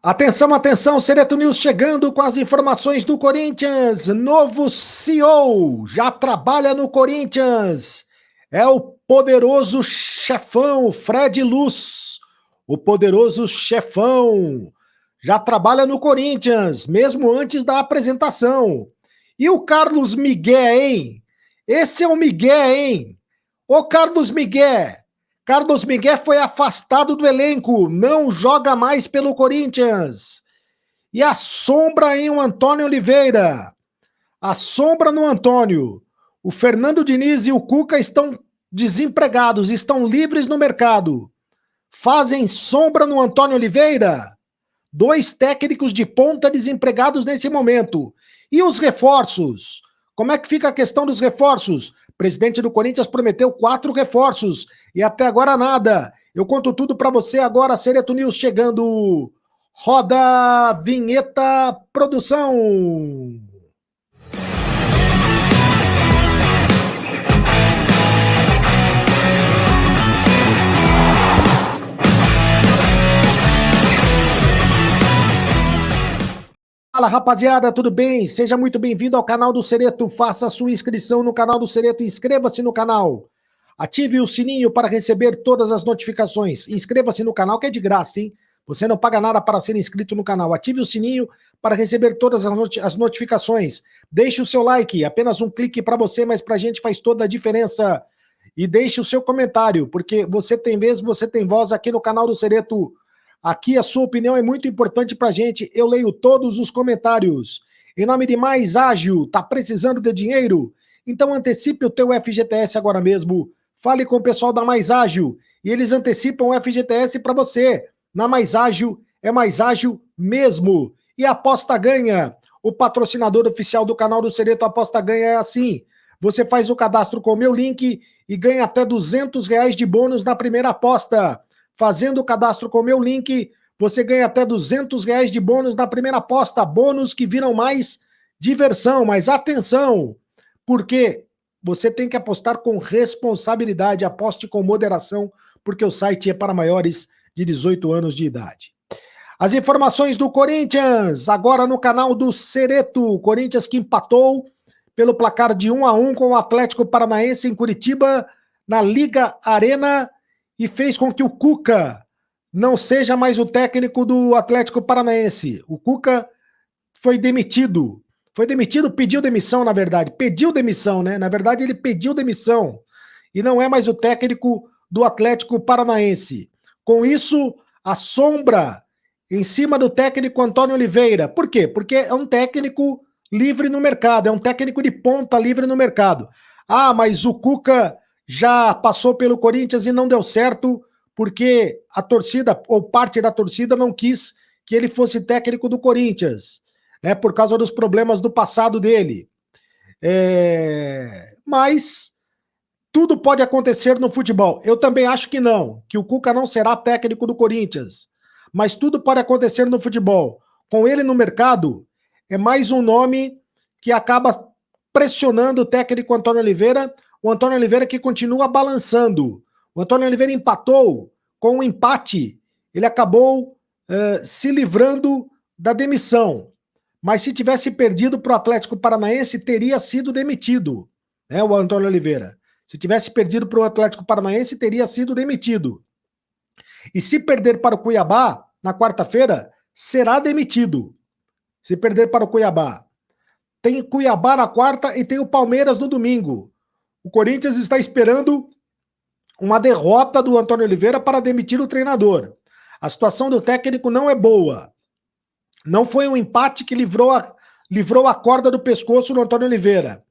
Atenção, atenção, Sereto News chegando com as informações do Corinthians. Novo CEO já trabalha no Corinthians. É o poderoso chefão, Fred Luz. O poderoso chefão já trabalha no Corinthians, mesmo antes da apresentação. E o Carlos Miguel, hein? Esse é o Miguel, hein? Ô Carlos Miguel. Carlos Miguel foi afastado do elenco, não joga mais pelo Corinthians. E a sombra em o Antônio Oliveira. A sombra no Antônio. O Fernando Diniz e o Cuca estão desempregados, estão livres no mercado. Fazem sombra no Antônio Oliveira. 2 técnicos de ponta desempregados nesse momento. E os reforços? Como é que fica a questão dos reforços? O presidente do Corinthians prometeu 4 reforços e até agora nada. Eu conto tudo para você agora, Sereto News chegando. Roda a vinheta, produção. Fala, rapaziada, tudo bem? Seja muito bem-vindo ao canal do Sereto. Faça sua inscrição no canal do Sereto, inscreva-se no canal. Ative o sininho para receber todas as notificações. Inscreva-se no canal que é de graça, hein? Você não paga nada para ser inscrito no canal. Ative o sininho para receber todas as notificações. Deixe o seu like, apenas um clique para você, mas para a gente faz toda a diferença. E deixe o seu comentário, porque você tem vez, você tem voz aqui no canal do Sereto. Aqui a sua opinião é muito importante pra gente. Eu leio todos os comentários. Em nome de Mais Ágil, tá precisando de dinheiro? Então antecipe o teu FGTS agora mesmo. Fale com o pessoal da Mais Ágil e eles antecipam o FGTS para você. Na Mais Ágil é mais ágil mesmo. E a Aposta Ganha, o patrocinador oficial do canal do Sereto. Aposta Ganha é assim. Você faz o cadastro com o meu link e ganha até R$200 de bônus na primeira aposta. Fazendo o cadastro com o meu link, você ganha até R$200 de bônus na primeira aposta. Bônus que viram mais diversão. Mas atenção, porque você tem que apostar com responsabilidade. Aposte com moderação, porque o site é para maiores de 18 anos de idade. As informações do Corinthians, agora no canal do Sereto. Corinthians que empatou pelo placar de 1-1 com o Atlético Paranaense em Curitiba, na Liga Arena, e fez com que o Cuca não seja mais o técnico do Atlético Paranaense. O Cuca foi demitido. Foi demitido, pediu demissão, na verdade. Pediu demissão, né? Na verdade, ele pediu demissão. E não é mais o técnico do Atlético Paranaense. Com isso, a sombra em cima do técnico Antônio Oliveira. Por quê? Porque é um técnico livre no mercado. É um técnico de ponta livre no mercado. Ah, mas o Cuca já passou pelo Corinthians e não deu certo porque a torcida, ou parte da torcida, não quis que ele fosse técnico do Corinthians, né, por causa dos problemas do passado dele. Mas tudo pode acontecer no futebol. Eu também acho que não, que o Cuca não será técnico do Corinthians, mas tudo pode acontecer no futebol. Com ele no mercado, é mais um nome que acaba pressionando o técnico Antônio Oliveira. O Antônio Oliveira que continua balançando. O Antônio Oliveira empatou. Com um empate, ele acabou se livrando da demissão. Mas se tivesse perdido para o Atlético Paranaense, teria sido demitido, né, o Antônio Oliveira. Se tivesse perdido para o Atlético Paranaense, teria sido demitido. E se perder para o Cuiabá, na quarta-feira, será demitido. Se perder para o Cuiabá. Tem Cuiabá na quarta e tem o Palmeiras no domingo. O Corinthians está esperando uma derrota do Antônio Oliveira para demitir o treinador. A situação do técnico não é boa. Não foi um empate que livrou a corda do pescoço do Antônio Oliveira.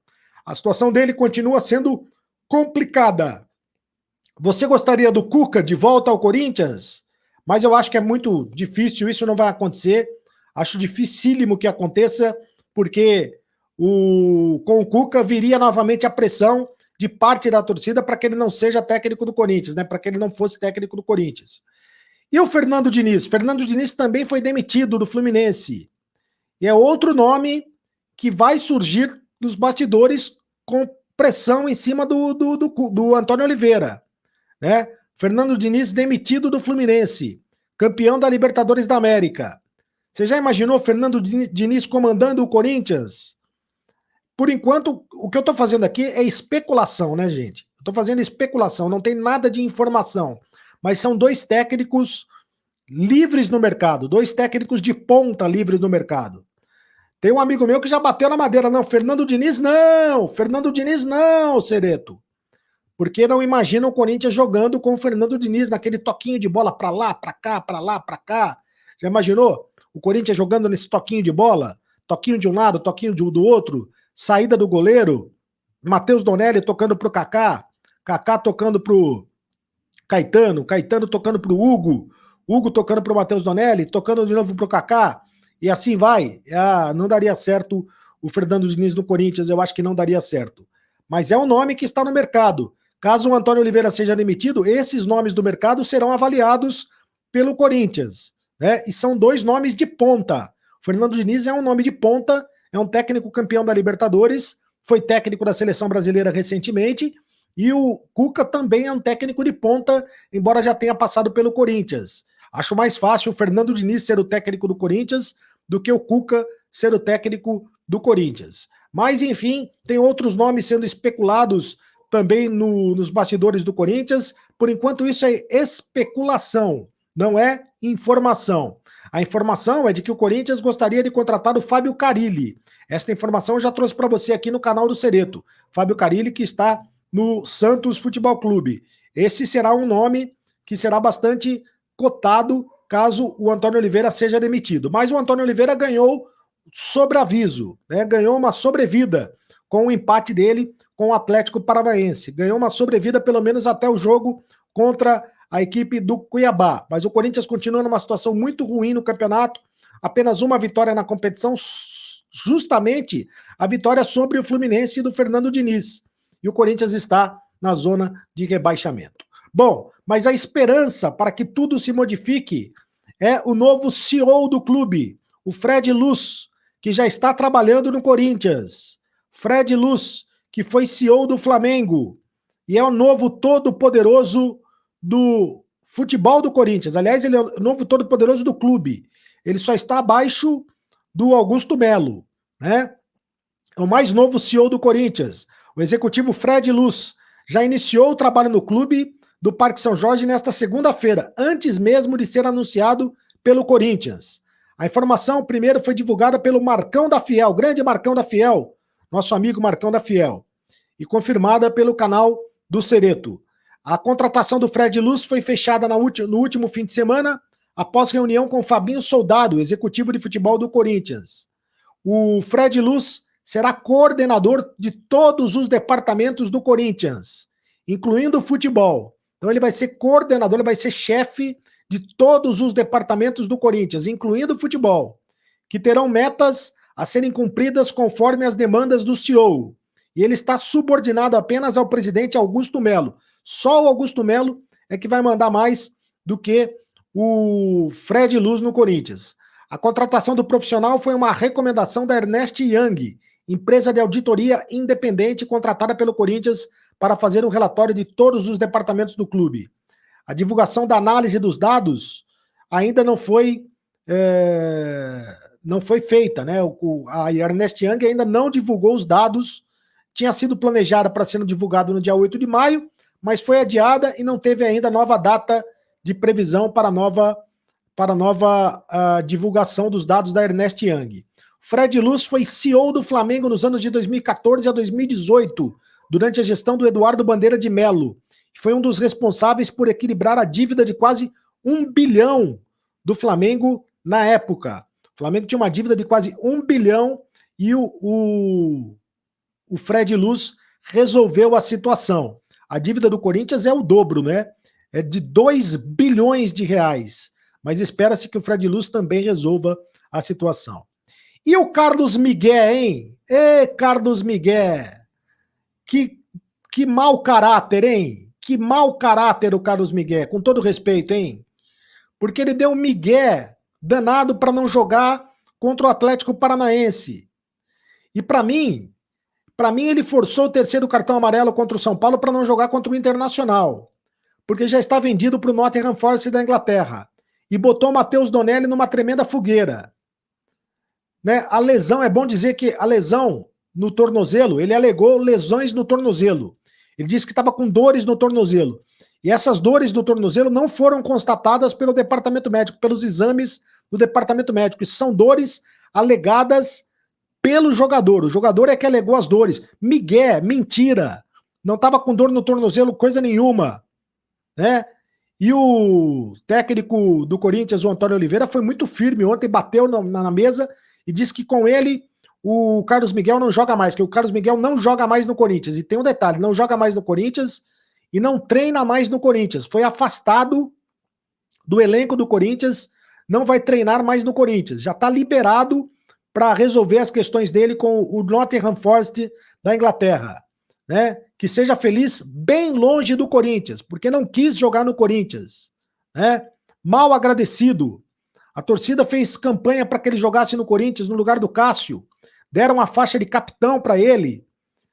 A situação dele continua sendo complicada. Você gostaria do Cuca de volta ao Corinthians? Mas eu acho que é muito difícil, isso não vai acontecer. Acho dificílimo que aconteça, porque com o Cuca viria novamente a pressão de parte da torcida para que ele não seja técnico do Corinthians, né? Para que ele não fosse técnico do Corinthians. E o Fernando Diniz? Fernando Diniz também foi demitido do Fluminense. E é outro nome que vai surgir dos bastidores com pressão em cima do Antônio Oliveira, né? Fernando Diniz demitido do Fluminense, campeão da Libertadores da América. Você já imaginou Fernando Diniz comandando o Corinthians? Por enquanto, o que eu estou fazendo aqui é especulação, né, gente? Eu estou fazendo especulação, não tem nada de informação. Mas são dois técnicos livres no mercado, dois técnicos de ponta livres no mercado. Tem um amigo meu que já bateu na madeira. Não, Fernando Diniz não! Fernando Diniz não, Cereto. Porque não imagina o Corinthians jogando com o Fernando Diniz naquele toquinho de bola pra lá, pra cá, pra lá, pra cá. Já imaginou? O Corinthians jogando nesse toquinho de bola? Toquinho de um lado, toquinho do outro. Saída do goleiro. Matheus Donelli tocando pro Kaká. Kaká tocando pro Caetano. Caetano tocando pro Hugo. Hugo tocando pro Matheus Donelli. Tocando de novo pro Kaká. E assim vai. Não daria certo o Fernando Diniz no Corinthians. Eu acho que não daria certo. Mas é um nome que está no mercado. Caso o Antônio Oliveira seja demitido, esses nomes do mercado serão avaliados pelo Corinthians, né? E são dois nomes de ponta. O Fernando Diniz é um nome de ponta, é um técnico campeão da Libertadores, foi técnico da seleção brasileira recentemente, e o Cuca também é um técnico de ponta, embora já tenha passado pelo Corinthians. Acho mais fácil o Fernando Diniz ser o técnico do Corinthians do que o Cuca ser o técnico do Corinthians. Mas, enfim, tem outros nomes sendo especulados também nos bastidores do Corinthians. Por enquanto, isso é especulação, não é informação. A informação é de que o Corinthians gostaria de contratar o Fábio Carille. Esta informação eu já trouxe para você aqui no canal do Cereto. Fábio Carille, que está no Santos Futebol Clube. Esse será um nome que será bastante cotado caso o Antônio Oliveira seja demitido. Mas o Antônio Oliveira ganhou sobreaviso, né? Ganhou uma sobrevida com o empate dele com o Atlético Paranaense. Ganhou uma sobrevida pelo menos até o jogo contra a equipe do Cuiabá. Mas o Corinthians continua numa situação muito ruim no campeonato, apenas uma vitória na competição, justamente a vitória sobre o Fluminense do Fernando Diniz. E o Corinthians está na zona de rebaixamento. Bom, mas a esperança para que tudo se modifique é o novo CEO do clube, o Fred Luz, que já está trabalhando no Corinthians. Fred Luz, que foi CEO do Flamengo e é o novo todo-poderoso do futebol do Corinthians. Aliás, ele é o novo todo-poderoso do clube. Ele só está abaixo do Augusto Melo, né? É o mais novo CEO do Corinthians. O executivo Fred Luz já iniciou o trabalho no clube do Parque São Jorge nesta segunda-feira, antes mesmo de ser anunciado pelo Corinthians. A informação primeiro foi divulgada pelo Marcão da Fiel, grande Marcão da Fiel, nosso amigo Marcão da Fiel, e confirmada pelo canal do Cereto. A contratação do Fred Luz foi fechada no último fim de semana, após reunião com Fabinho Soldado, executivo de futebol do Corinthians. O Fred Luz será coordenador de todos os departamentos do Corinthians, incluindo o futebol. Então ele vai ser coordenador, ele vai ser chefe de todos os departamentos do Corinthians, incluindo o futebol, que terão metas a serem cumpridas conforme as demandas do CEO. E ele está subordinado apenas ao presidente Augusto Melo. Só o Augusto Melo é que vai mandar mais do que o Fred Luz no Corinthians. A contratação do profissional foi uma recomendação da Ernest Young, empresa de auditoria independente contratada pelo Corinthians para fazer um relatório de todos os departamentos do clube. A divulgação da análise dos dados ainda não foi feita, né? A Ernest Young ainda não divulgou os dados, tinha sido planejada para ser divulgado no dia 8 de maio, mas foi adiada e não teve ainda nova data de previsão para nova divulgação dos dados da Ernest Young. Fred Luz foi CEO do Flamengo nos anos de 2014 a 2018, durante a gestão do Eduardo Bandeira de Melo. Foi um dos responsáveis por equilibrar a dívida de quase 1 bilhão do Flamengo na época. O Flamengo tinha uma dívida de quase 1 bilhão e o Fred Luz resolveu a situação. A dívida do Corinthians é o dobro, né? É de 2 bilhões de reais. Mas espera-se que o Fred Luz também resolva a situação. E o Carlos Miguel, hein? Ê, Carlos Miguel! Que mau caráter, hein? Que mau caráter o Carlos Miguel, com todo respeito, hein? Porque ele deu um migué danado para não jogar contra o Atlético Paranaense. E para mim ele forçou o terceiro cartão amarelo contra o São Paulo para não jogar contra o Internacional. Porque já está vendido para o Nottingham Forest da Inglaterra. E botou o Matheus Donelli numa tremenda fogueira. né? A lesão, é bom dizer que a lesão no tornozelo, ele alegou lesões no tornozelo. Ele disse que estava com dores no tornozelo. E essas dores no tornozelo não foram constatadas pelo departamento médico, pelos exames do departamento médico. Isso são dores alegadas pelo jogador. O jogador é que alegou as dores. Migué, mentira. Não estava com dor no tornozelo, coisa nenhuma. Né? E o técnico do Corinthians, o Antônio Oliveira, foi muito firme ontem, bateu na mesa e disse que com ele o Carlos Miguel não joga mais, que o Carlos Miguel não joga mais no Corinthians. E tem um detalhe, não joga mais no Corinthians e não treina mais no Corinthians. Foi afastado do elenco do Corinthians, não vai treinar mais no Corinthians. Já está liberado para resolver as questões dele com o Nottingham Forest da Inglaterra. Né? Que seja feliz bem longe do Corinthians, porque não quis jogar no Corinthians. Né? Mal agradecido. A torcida fez campanha para que ele jogasse no Corinthians no lugar do Cássio. Deram uma faixa de capitão para ele,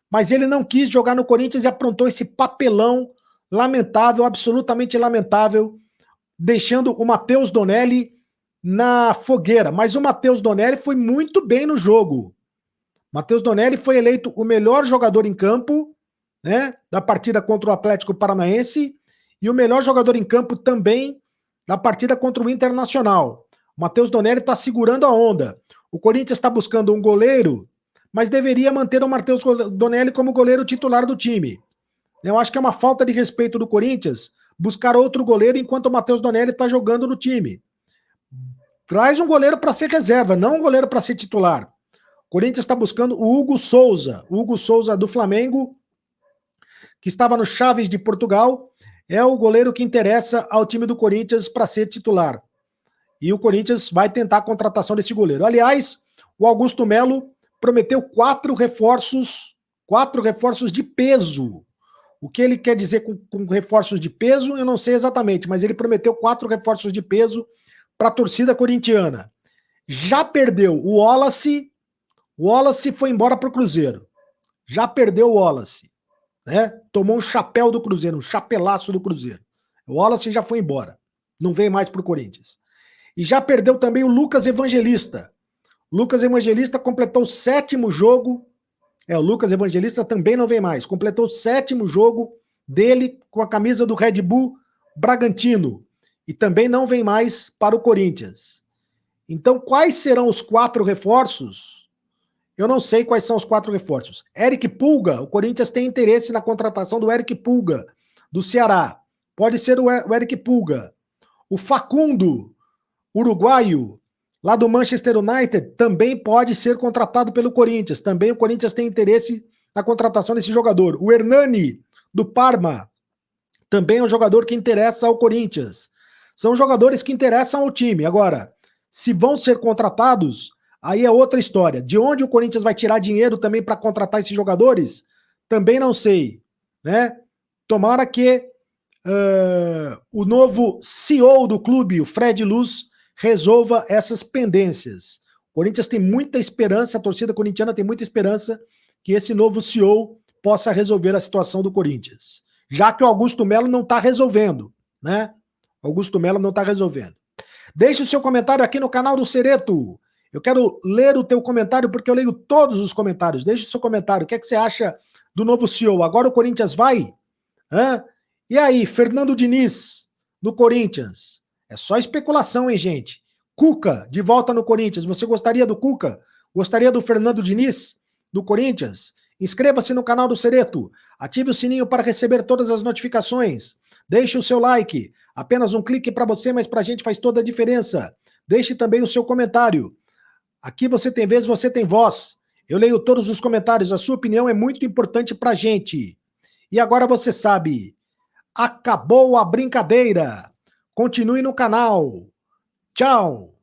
mas ele não quis jogar no Corinthians e aprontou esse papelão lamentável, absolutamente lamentável, deixando o Matheus Donelli na fogueira. Mas o Matheus Donelli foi muito bem no jogo. Matheus Donelli foi eleito o melhor jogador em campo, né, da partida contra o Atlético Paranaense e o melhor jogador em campo também da partida contra o Internacional. O Matheus Donelli está segurando a onda. O Corinthians está buscando um goleiro, mas deveria manter o Matheus Donelli como goleiro titular do time. Eu acho que é uma falta de respeito do Corinthians buscar outro goleiro enquanto o Matheus Donelli está jogando no time. Traz um goleiro para ser reserva, não um goleiro para ser titular. O Corinthians está buscando o Hugo Souza do Flamengo, que estava no Chaves de Portugal, é o goleiro que interessa ao time do Corinthians para ser titular. E o Corinthians vai tentar a contratação desse goleiro. Aliás, o Augusto Melo prometeu 4 reforços de peso. O que ele quer dizer com reforços de peso, eu não sei exatamente, mas ele prometeu 4 reforços de peso para a torcida corintiana. Já perdeu o Wallace foi embora para o Cruzeiro. Já perdeu o Wallace. Né? Tomou um chapéu do Cruzeiro, um chapelaço do Cruzeiro. O Wallace já foi embora. Não veio mais para o Corinthians. E já perdeu também o Lucas Evangelista. O Lucas Evangelista completou o 7º jogo. O Lucas Evangelista também não vem mais. Completou o 7º jogo dele com a camisa do Red Bull Bragantino. E também não vem mais para o Corinthians. Então, quais serão os 4 reforços? Eu não sei quais são os 4 reforços. Eric Pulga, o Corinthians tem interesse na contratação do Eric Pulga, do Ceará. Pode ser o Eric Pulga. O Facundo, uruguaio, lá do Manchester United, também pode ser contratado pelo Corinthians. Também o Corinthians tem interesse na contratação desse jogador. O Hernani, do Parma, também é um jogador que interessa ao Corinthians. São jogadores que interessam ao time. Agora, se vão ser contratados, aí é outra história. De onde o Corinthians vai tirar dinheiro também para contratar esses jogadores? Também não sei. Né? Tomara que o novo CEO do clube, o Fred Luz, resolva essas pendências. O Corinthians tem muita esperança, a torcida corintiana tem muita esperança que esse novo CEO possa resolver a situação do Corinthians. Já que o Augusto Melo não está resolvendo, né? Augusto Melo não está resolvendo. Deixe o seu comentário aqui no canal do Cereto. Eu quero ler o teu comentário porque eu leio todos os comentários. Deixe o seu comentário. O que é que você acha do novo CEO? Agora o Corinthians vai? E aí, Fernando Diniz, no Corinthians? É só especulação, hein, gente? Cuca, de volta no Corinthians. Você gostaria do Cuca? Gostaria do Fernando Diniz, do Corinthians? Inscreva-se no canal do Cereto. Ative o sininho para receber todas as notificações. Deixe o seu like. Apenas um clique para você, mas para a gente faz toda a diferença. Deixe também o seu comentário. Aqui você tem vez, você tem voz. Eu leio todos os comentários. A sua opinião é muito importante para a gente. E agora você sabe. Acabou a brincadeira. Continue no canal. Tchau.